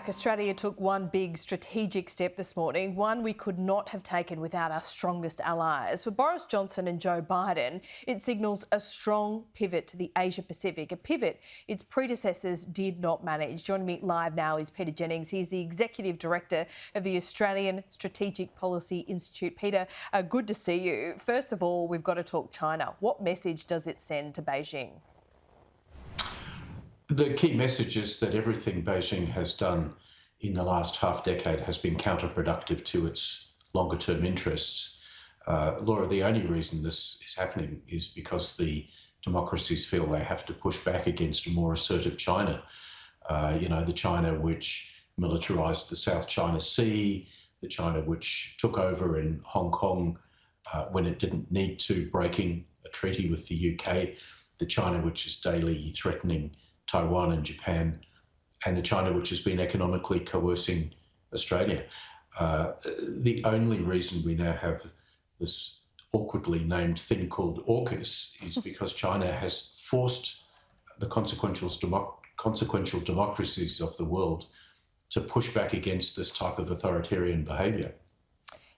Australia took one big strategic step this morning, one we could not have taken without our strongest allies. For Boris Johnson and Joe Biden, it signals a strong pivot to the Asia-Pacific, a pivot its predecessors did not manage. Joining me live now is Peter Jennings. He's the Executive Director of the Australian Strategic Policy Institute. Peter, good to see you. First of all, we've got to talk China. What message does it send to Beijing? The key message is that everything Beijing has done in the last half decade has been counterproductive to its longer-term interests. Laura, the only reason this is happening is because the democracies feel they have to push back against a more assertive China. The China which militarized the South China Sea, the China which took over in Hong Kong when it didn't need to, breaking a treaty with the UK, the China which is daily threatening Taiwan and Japan, and the China which has been economically coercing Australia. The only reason we now have this awkwardly named thing called AUKUS is because China has forced the consequential democracies of the world to push back against this type of authoritarian behaviour.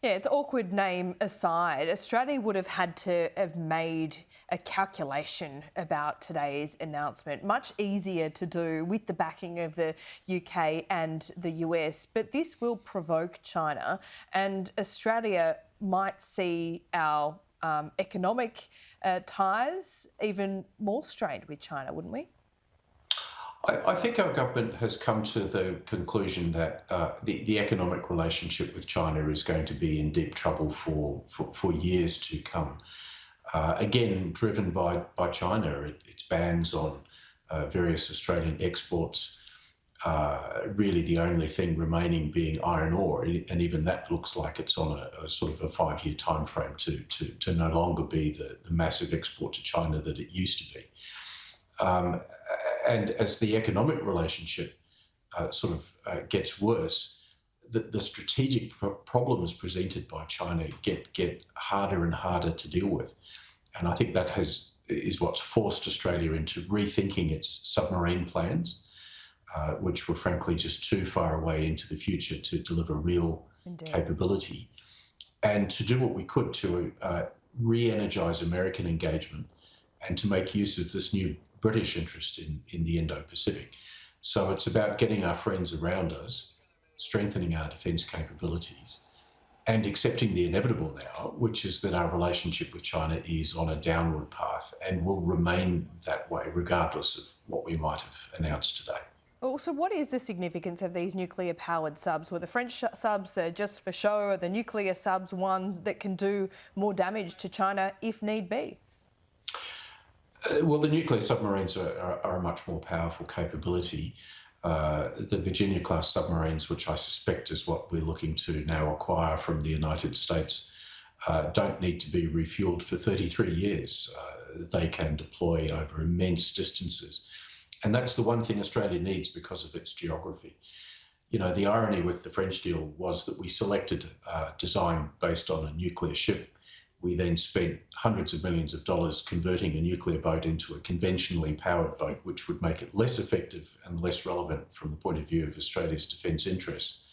Yeah, its awkward name aside, Australia would have had to have made a calculation about today's announcement. Much easier to do with the backing of the UK and the US, but this will provoke China, and Australia might see our economic ties even more strained with China, wouldn't we? I think our government has come to the conclusion that the economic relationship with China is going to be in deep trouble for years to come. Again, driven by China, its bans on various Australian exports, really the only thing remaining being iron ore, and even that looks like it's on a sort of a 5-year time frame to no longer be the massive export to China that it used to be. And as the economic relationship gets worse, the strategic problems presented by China get harder and harder to deal with. And I think that is what's forced Australia into rethinking its submarine plans, which were frankly just too far away into the future to deliver real capability, and to do what we could to re-energise American engagement and to make use of this new British interest in the Indo-Pacific. So it's about getting our friends around us, strengthening our defence capabilities, and accepting the inevitable now, which is that our relationship with China is on a downward path and will remain that way regardless of what we might have announced today. So what is the significance of these nuclear-powered subs? Were the French subs just for show, or the nuclear subs ones that can do more damage to China if need be? Well, the nuclear submarines are a much more powerful capability. The Virginia-class submarines, which I suspect is what we're looking to now acquire from the United States, don't need to be refuelled for 33 years. They can deploy over immense distances. And that's the one thing Australia needs because of its geography. You know, the irony with the French deal was that we selected a design based on a nuclear ship. We then spent hundreds of millions of dollars converting a nuclear boat into a conventionally powered boat, which would make it less effective and less relevant from the point of view of Australia's defence interests.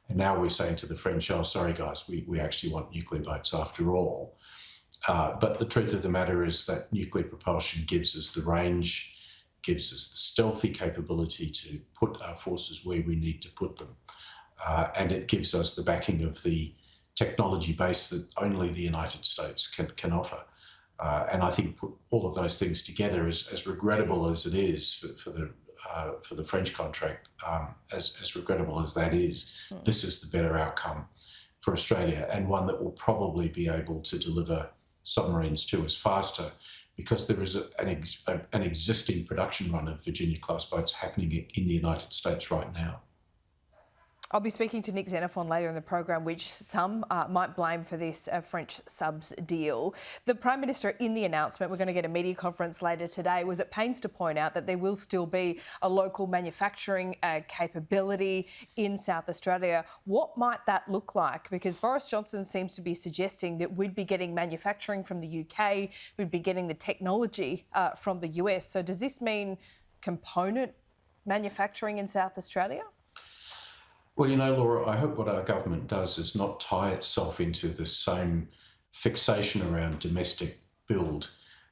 And now we're saying to the French, oh, sorry, guys, we actually want nuclear boats after all. But the truth of the matter is that nuclear propulsion gives us the range, gives us the stealthy capability to put our forces where we need to put them. And it gives us the backing of the technology base that only the United States can offer. And I think put all of those things together, as regrettable as it is for the French contract, as regrettable as that is, this is the better outcome for Australia, and one that will probably be able to deliver submarines to us faster, because there is an existing production run of Virginia-class boats happening in the United States right now. I'll be speaking to Nick Xenophon later in the program, which some might blame for this French subs deal. The Prime Minister, in the announcement, we're going to get a media conference later today, was at pains to point out that there will still be a local manufacturing capability in South Australia. What might that look like? Because Boris Johnson seems to be suggesting that we'd be getting manufacturing from the UK, we'd be getting the technology from the US. So does this mean component manufacturing in South Australia? Well, Laura, I hope what our government does is not tie itself into the same fixation around domestic build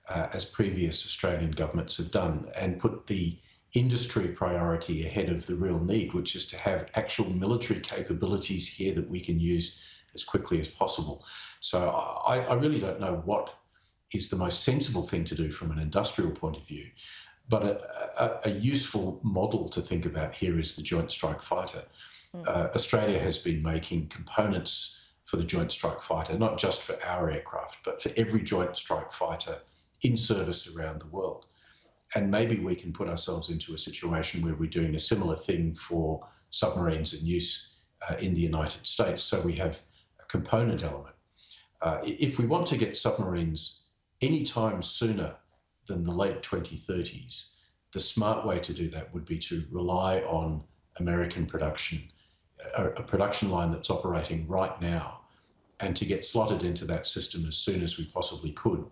as previous Australian governments have done, and put the industry priority ahead of the real need, which is to have actual military capabilities here that we can use as quickly as possible. So I really don't know what is the most sensible thing to do from an industrial point of view. But a useful model to think about here is the Joint Strike Fighter. Australia has been making components for the Joint Strike Fighter, not just for our aircraft, but for every Joint Strike Fighter in service around the world. And maybe we can put ourselves into a situation where we're doing a similar thing for submarines in use in the United States, so we have a component element. If we want to get submarines any time sooner than the late 2030s, the smart way to do that would be to rely on American production, a production line that's operating right now, and to get slotted into that system as soon as we possibly could,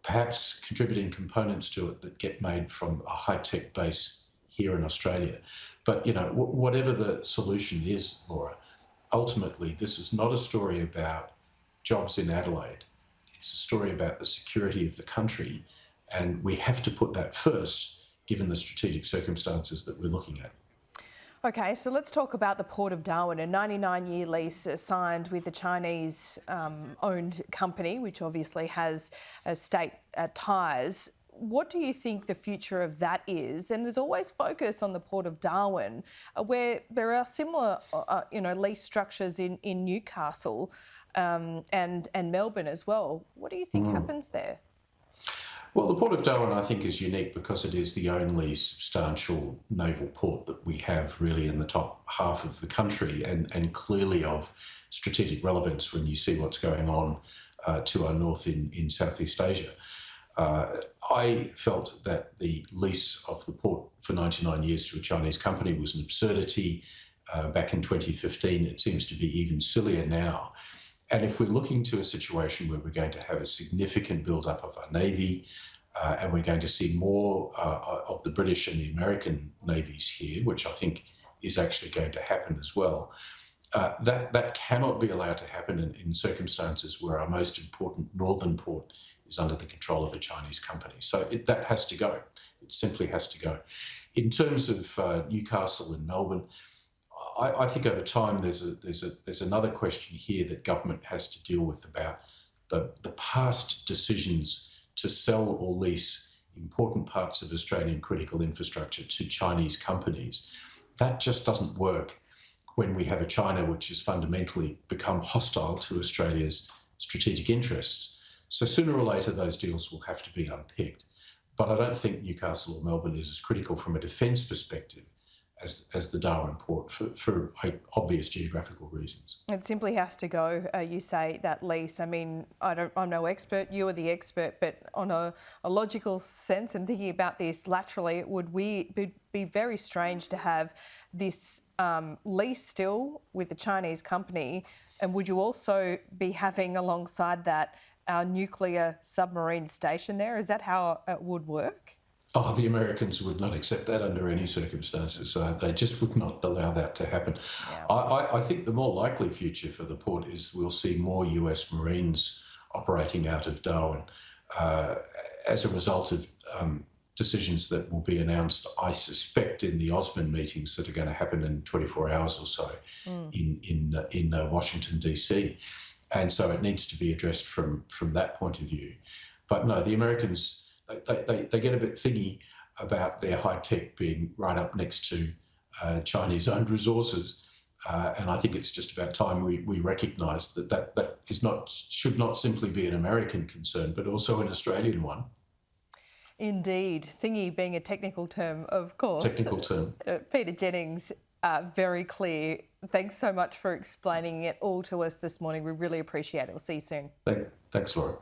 perhaps contributing components to it that get made from a high-tech base here in Australia. But, whatever the solution is, Laura, ultimately this is not a story about jobs in Adelaide. It's a story about the security of the country, and we have to put that first, given the strategic circumstances that we're looking at. Okay, so let's talk about the Port of Darwin, a 99-year lease signed with a Chinese-owned company, which obviously has state ties. What do you think the future of that is? And there's always focus on the Port of Darwin, where there are similar, lease structures in Newcastle and Melbourne as well. What do you think happens there? Well, the Port of Darwin, I think, is unique because it is the only substantial naval port that we have really in the top half of the country, and clearly of strategic relevance when you see what's going on to our north in Southeast Asia. I felt that the lease of the port for 99 years to a Chinese company was an absurdity back in 2015. It seems to be even sillier now. And if we're looking to a situation where we're going to have a significant build-up of our Navy, and we're going to see more of the British and the American navies here, which I think is actually going to happen as well, that cannot be allowed to happen in circumstances where our most important northern port is under the control of a Chinese company. So that has to go. It simply has to go. In terms of Newcastle and Melbourne, I think over time there's another question here that government has to deal with about the past decisions to sell or lease important parts of Australian critical infrastructure to Chinese companies. That just doesn't work when we have a China which has fundamentally become hostile to Australia's strategic interests. So sooner or later those deals will have to be unpicked. But I don't think Newcastle or Melbourne is as critical from a defence perspective as the Darwin port for obvious geographical reasons. It simply has to go, you say, that lease. I mean, I'm no expert, you are the expert, but on a logical sense and thinking about this laterally, it would be very strange to have this lease still with a Chinese company, and would you also be having alongside that our nuclear submarine station there? Is that how it would work? Oh, the Americans would not accept that under any circumstances. They just would not allow that to happen. Yeah. I think the more likely future for the port is we'll see more US Marines operating out of Darwin as a result of decisions that will be announced, I suspect, in the Osmond meetings that are going to happen in 24 hours or so in Washington, D.C. And so it needs to be addressed from that point of view. But no, the Americans, they get a bit thingy about their high tech being right up next to Chinese-owned resources, and I think it's just about time we recognise that should not simply be an American concern, but also an Australian one. Indeed, thingy being a technical term, of course. Technical term. Peter Jennings, very clear. Thanks so much for explaining it all to us this morning. We really appreciate it. We'll see you soon. Thanks, Laura.